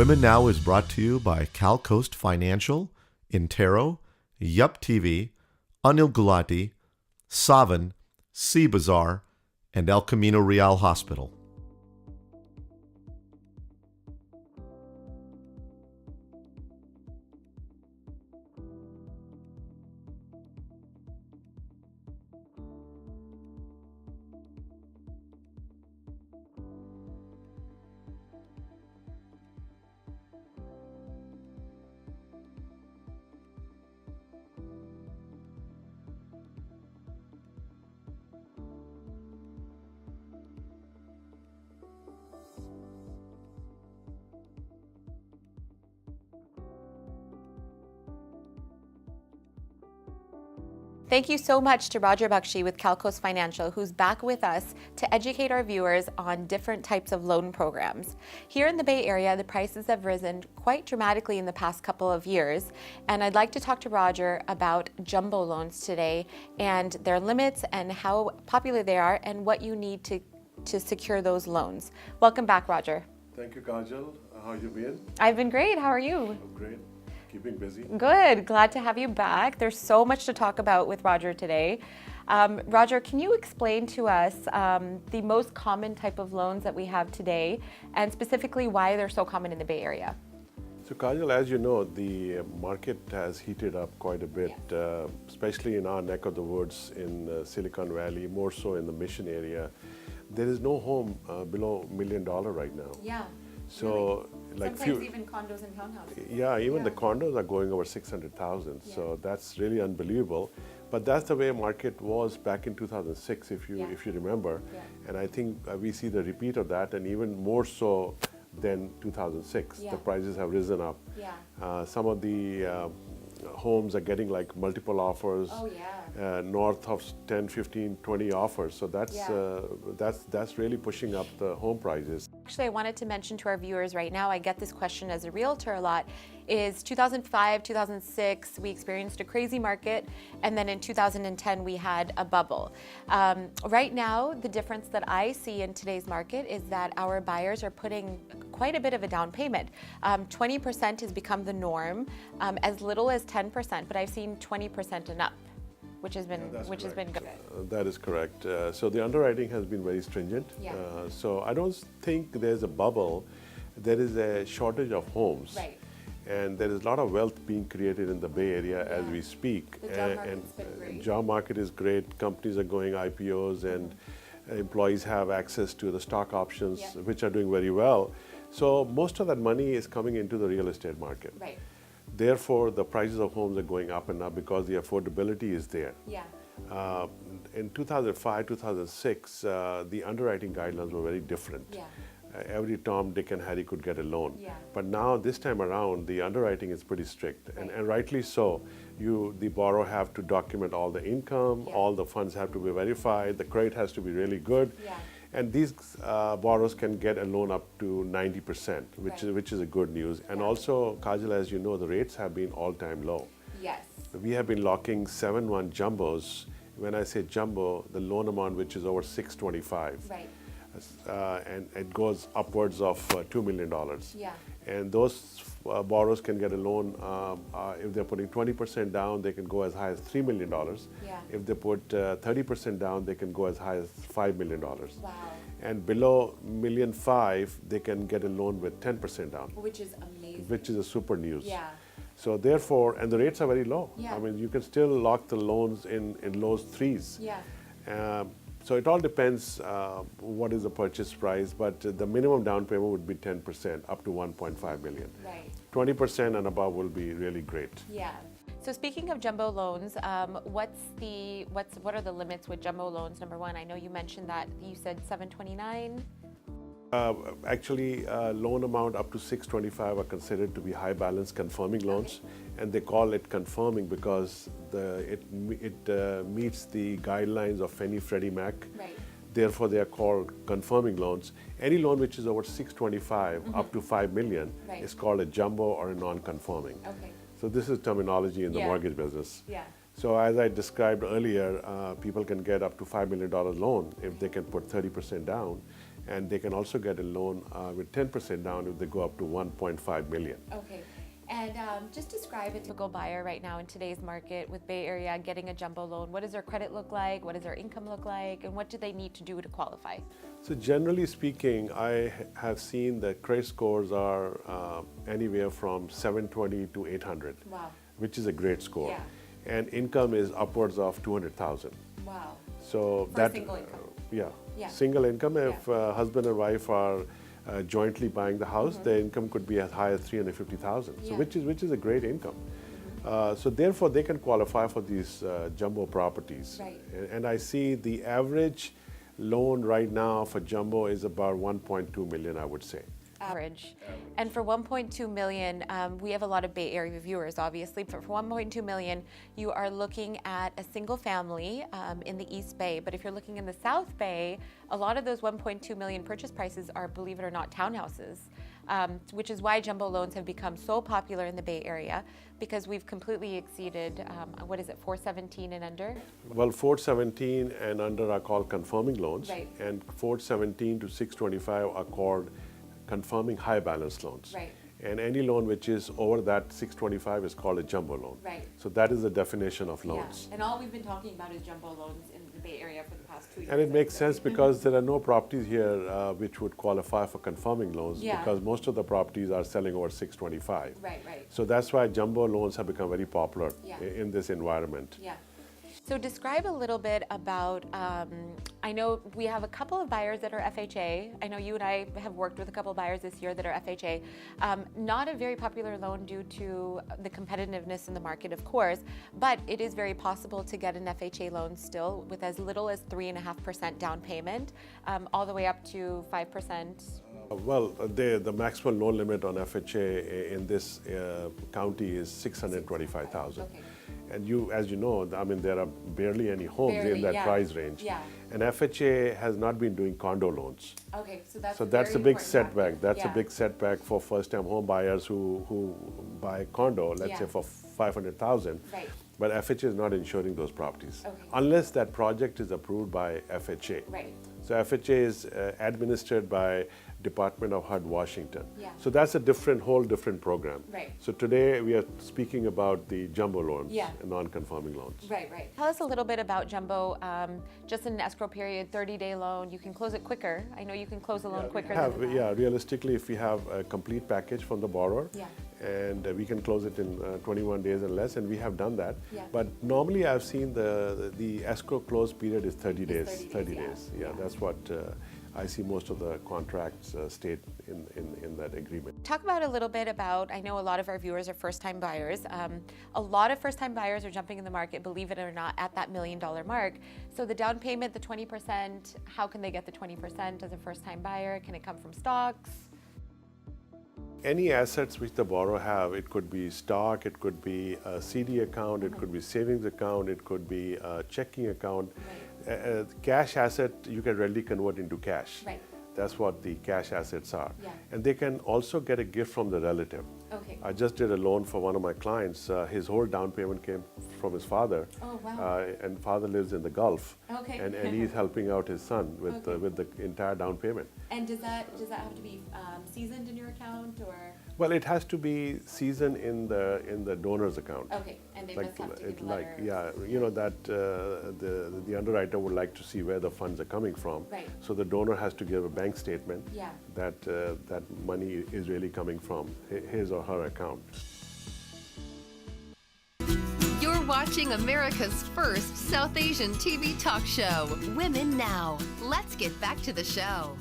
Women Now is brought to you by CalCoast Financial, Intero, Yup TV, Anil Gulati, Savan, Sea Bazaar, and El Camino Real Hospital. Thank you so much to Roger Bakshi with CalCoast Financial, who's back with us to educate our viewers on different types of loan programs. Here in the Bay Area, the prices have risen quite dramatically in the past couple of years, and I'd like to talk to Roger about jumbo loans today and their limits and how popular they are and what you need to secure those loans. Welcome back, Roger. Thank you, Kajal. How you been? I've been great. How are you? I'm great. Keeping busy. Good. Glad to have you back. There's so much to talk about with Roger today. Roger, can you explain to us the most common type of loans that we have today and specifically why they're so common in the Bay Area? So, Kajal, as you know, the market has heated up quite a bit, especially in our neck of the woods in Silicon Valley, more so in the Mission area. There is no home below $1 million right now. Yeah. So, really? Sometimes even condos and townhouses. Yeah, even the condos are going over 600,000. So that's really unbelievable. But that's the way market was back in 2006, if you remember. Yeah. And I think we see the repeat of that, and even more so than 2006. The prices have risen up. Yeah. Some of the homes are getting like multiple offers. Oh, yeah. North of 10, 15, 20 offers. So that's really pushing up the home prices. Actually, I wanted to mention to our viewers right now, I get this question as a realtor a lot, is 2005, 2006, we experienced a crazy market, and then in 2010 we had a bubble. Right now, the difference that I see in today's market is that our buyers are putting quite a bit of a down payment. 20% has become the norm, as little as 10%, but I've seen 20% and up, which has been good. That is correct. So the underwriting has been very stringent. Yeah. So I don't think there's a bubble. There is a shortage of homes. Right. And there is a lot of wealth being created in the Bay Area as we speak. The job market's been great. Job market is great. Companies are going IPOs, and employees have access to the stock options, which are doing very well. So most of that money is coming into the real estate market. Right. Therefore, the prices of homes are going up and up because the affordability is there. Yeah. In 2005, 2006, the underwriting guidelines were very different. Yeah. Every Tom, Dick, and Harry could get a loan. Yeah. But now, this time around, the underwriting is pretty strict, and rightly so. The borrower have to document all the income, all the funds have to be verified, the credit has to be really good. Yeah. And these borrowers can get a loan up to 90%, which is a good news. And also, Kajal, as you know, the rates have been all-time low. Yes. We have been locking 7-1 jumbos. When I say jumbo, the loan amount which is over $625. Right. And it goes upwards of $2 million. Yeah. And those borrowers can get a loan, if they're putting 20% down, they can go as high as $3 million. Yeah. If they put 30% down, they can go as high as $5 million. Wow. And below $1.5 million, they can get a loan with 10% down. Which is amazing. Which is a super news. Yeah. So therefore, and the rates are very low. Yeah. I mean, you can still lock the loans in low threes. Yeah. So it all depends what is the purchase price, but the minimum down payment would be 10%, up to $1.5 million. Right. 20% and above will be really great. Yeah. So speaking of jumbo loans, what are the limits with jumbo loans? Number one, I know you mentioned that you said 729. Actually, loan amount up to 625 are considered to be high balance confirming loans, and they call it confirming because it meets the guidelines of Fannie Freddie Mac. Right. Therefore, they are called confirming loans. Any loan which is over 625 up to 5 million is called a jumbo or a non-confirming. Okay. So this is terminology in the mortgage business. Yeah. So as I described earlier, people can get up to $5 million loan if they can put 30% down. and they can also get a loan with 10% down if they go up to 1.5 million. Okay. And just describe a typical buyer right now in today's market with Bay Area getting a jumbo loan. What does their credit look like? What does their income look like? And what do they need to do to qualify? So generally speaking, I have seen that credit scores are anywhere from 720 to 800, Wow. which is a great score. Yeah. And income is upwards of 200,000. Wow. So For a single income. Yeah. Yeah. Single income. If husband and wife are jointly buying the house, their income could be as high as 350,000. So Yeah. which is a great income. So therefore, they can qualify for these jumbo properties. Right. And I see the average loan right now for jumbo is about 1.2 million, I would say. Average. And for 1.2 million, we have a lot of Bay Area viewers, obviously. But for 1.2 million, you are looking at a single family in the East Bay. But if you're looking in the South Bay, a lot of those 1.2 million purchase prices are, believe it or not, townhouses, which is why jumbo loans have become so popular in the Bay Area, because we've completely exceeded, what is it, 417 and under? Well, 417 and under are called confirming loans, Right. and 417 to 625 are called confirming high balance loans. Right. And any loan which is over that 625 is called a jumbo loan. Right. So that is the definition of loans. Yeah. And all we've been talking about is jumbo loans in the Bay Area for the past 2 years. And it makes sense because there are no properties here which would qualify for confirming loans, Yeah. because most of the properties are selling over 625. Right, right. So that's why jumbo loans have become very popular Yeah. in this environment. Yeah. So describe a little bit about, I know we have a couple of buyers that are FHA. I know you and I have worked with a couple of buyers this year that are FHA. Not a very popular loan due to the competitiveness in the market, of course, but it is very possible to get an FHA loan still with as little as 3.5% down payment, all the way up to 5%. Well, the maximum loan limit on FHA in this county is 625,000. Okay. And as you know, I mean, there are barely any homes Barely, in that yeah. price range. Yeah. And FHA has not been doing condo loans. Okay, so that's So a that's a very big important setback. factor. That's a Yeah. big setback for first-time home buyers who buy a condo, let's Yeah. say for 500,000. Right. But FHA is not insuring those properties Okay. unless that project is approved by FHA. Right. So FHA is administered by Department of HUD, Washington. Yeah. So that's a whole different program. Right. So today we are speaking about the jumbo loans, Yeah. non-conforming loans. Right, right. Tell us a little bit about jumbo. Just in an escrow period, 30-day loan. You can close it quicker. I know you can close a loan quicker than that. Yeah, realistically, if we have a complete package from the borrower, Yeah. and we can close it in 21 days and less, and we have done that. Yeah. But normally I've seen the escrow close period is 30 days. 30 days, yeah. Yeah, that's what I see most of the contracts state in that agreement. Talk about a little bit about, I know a lot of our viewers are first-time buyers. A lot of first-time buyers are jumping in the market, believe it or not, at that $1 million mark. So the down payment, the 20%, how can they get the 20% as a first-time buyer? Can it come from stocks? Any assets which the borrower have, it could be stock, it could be a CD account, it could be savings account, it could be a checking account. Cash asset you can readily convert into cash. Right. That's what the cash assets are. Yeah. And they can also get a gift from the relative. Okay. I just did a loan for one of my clients. His whole down payment came from his father. Oh, wow. And father lives in the Gulf. Okay. And he's helping out his son with the entire down payment. And does that have to be seasoned in your account, or? Well, it has to be seasoned in the donor's account. Okay, and they must have to give a like letter. yeah, you know that the underwriter would like to see where the funds are coming from. Right. So the donor has to give a bank statement Yeah. that that money is really coming from his or her account. You're watching America's first South Asian TV talk show, Women Now. Let's get back to the show.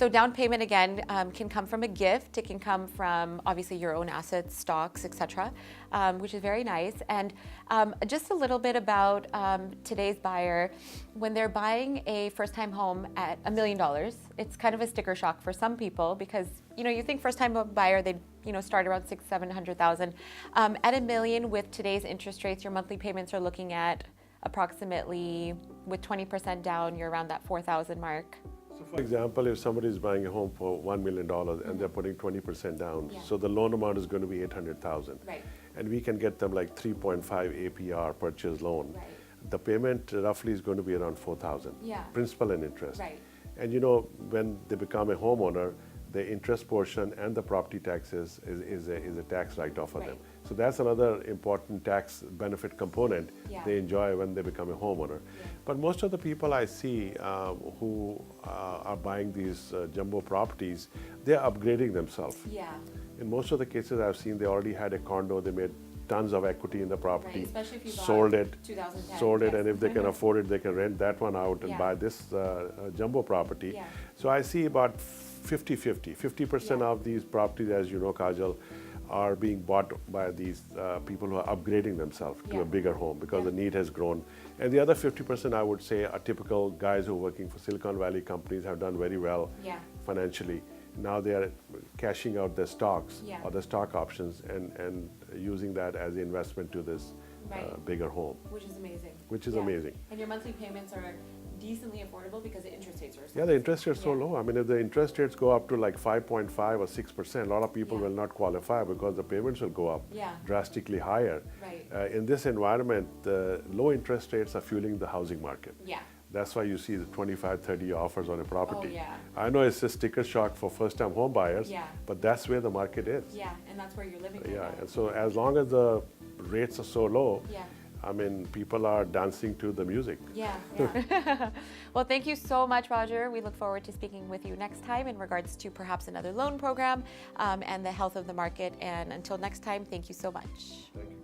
So down payment again can come from a gift. It can come from obviously your own assets, stocks, etc., which is very nice. And just a little bit about today's buyer. When they're buying a first-time home at $1 million, it's kind of a sticker shock for some people because you think first-time home buyer they start around $600,000-700,000. At $1 million with today's interest rates, your monthly payments are looking at approximately, with 20% down, you're around that $4,000 mark. So for example, if somebody is buying a home for $1 million and they're putting 20% down, so the loan amount is going to be $800,000. Right. And we can get them like 3.5 APR purchase loan. Right. The payment roughly is going to be around $4,000, principal and interest. Right. And when they become a homeowner, the interest portion and the property taxes is a tax write-off for them. So that's another important tax benefit component they enjoy when they become a homeowner. But most of the people I see who are buying these jumbo properties, they're upgrading themselves. In most of the cases I've seen, they already had a condo, they made tons of equity in the property, especially if you sold it, 2010, and if they can afford it, they can rent that one out and buy this jumbo property. So I see about 50-50. 50% of these properties, as you know, Kajal, are being bought by these people who are upgrading themselves to a bigger home because the need has grown. And the other 50%, I would say, are typical guys who are working for Silicon Valley companies, have done very well financially. Now they are cashing out their stocks or the stock options and using that as the investment to this bigger home. Which is amazing. Which is amazing. And your monthly payments are decently affordable because the interest rates are so low. The interest rates are so low. I mean, if the interest rates go up to like 5.5 or 6%, a lot of people will not qualify because the payments will go up drastically higher. In this environment, the low interest rates are fueling the housing market. That's why you see the 25-30 offers on a property. I know it's a sticker shock for first-time home buyers, but that's where the market is. And that's where you're living. And so as long as the rates are so low, I mean, people are dancing to the music. Well, thank you so much, Roger. We look forward to speaking with you next time in regards to perhaps another loan program and the health of the market. And until next time, thank you so much. Thank you.